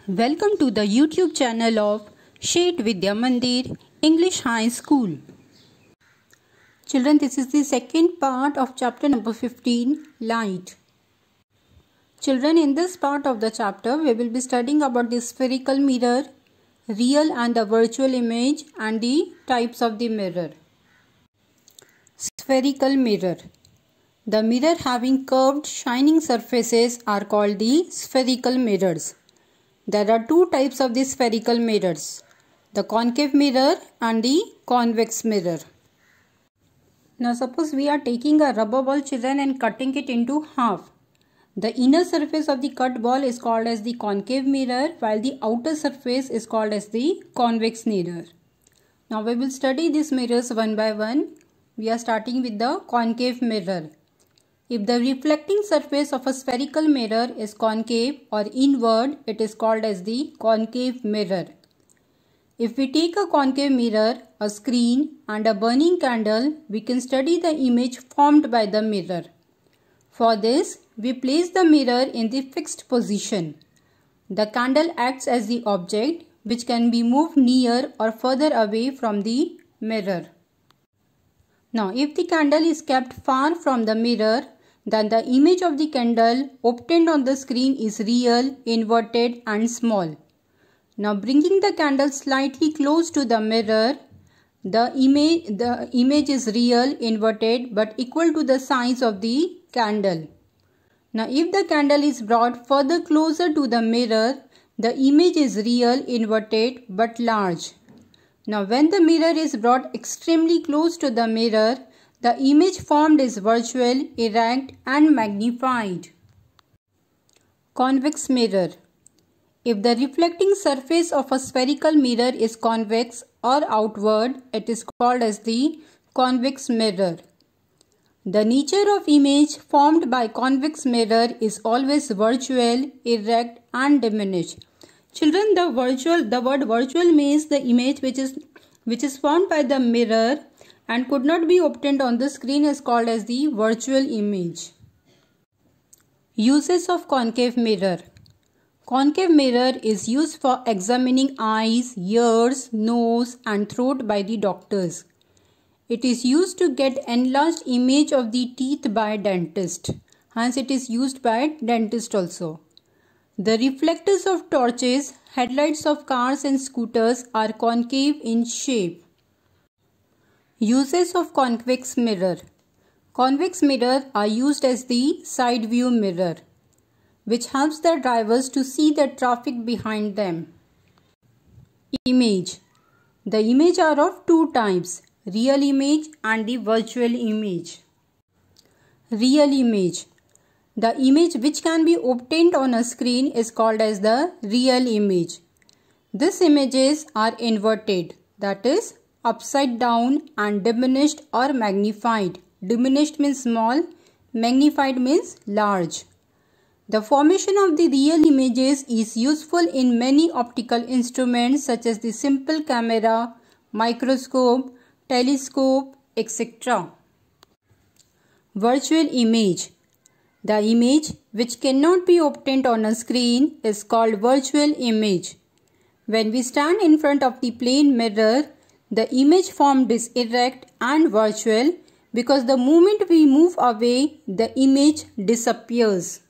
Welcome to the YouTube channel of Shet Vidya Mandir English High School. Children, this is the second part of chapter number 15, Light. Children, in this part of the chapter, we will be studying about the spherical mirror, real and the virtual image, and the types of the mirror. Spherical mirror. The mirror having curved shining surfaces are called the spherical mirrors. There are two types of the spherical mirrors, the concave mirror and the convex mirror. Now suppose we are taking a rubber ball, children, and cutting it into half. The inner surface of the cut ball is called as the concave mirror, while the outer surface is called as the convex mirror. Now we will study these mirrors one by one. We are starting with the concave mirror. If the reflecting surface of a spherical mirror is concave or inward, it is called as the concave mirror. If we take a concave mirror, a screen and a burning candle, we can study the image formed by the mirror. For this, we place the mirror in the fixed position. The candle acts as the object which can be moved near or further away from the mirror. Now, if the candle is kept far from the mirror, then the image of the candle obtained on the screen is real, inverted and small. Now bringing the candle slightly close to the mirror, the image is real, inverted but equal to the size of the candle. Now if the candle is brought further closer to the mirror, the image is real, inverted but large. Now when the mirror is brought extremely close to the mirror, the image formed is virtual, erect and magnified. Convex mirror. If the reflecting surface of a spherical mirror is convex or outward, it is called as the convex mirror. The nature of image formed by convex mirror is always virtual, erect and diminished. Children, the word virtual means the image which is formed by the mirror and could not be obtained on the screen is called as the virtual image. Uses of concave mirror. Concave mirror is used for examining eyes, ears, nose and throat by the doctors. It is used to get enlarged image of the teeth by dentist. Hence it is used by dentist also. The reflectors of torches, headlights of cars and scooters are concave in shape. Uses of convex mirror. Convex mirror are used as the side view mirror, which helps the drivers to see the traffic behind them. Image. The image are of two types, real image and the virtual image. Real image. The image which can be obtained on a screen is called as the real image. These images are inverted, that is, upside down and diminished or magnified. Diminished means small, magnified means large. The formation of the real images is useful in many optical instruments such as the simple camera, microscope, telescope, etc. Virtual image. The image which cannot be obtained on a screen is called virtual image. When we stand in front of the plane mirror, the image formed is erect and virtual because the moment we move away, the image disappears.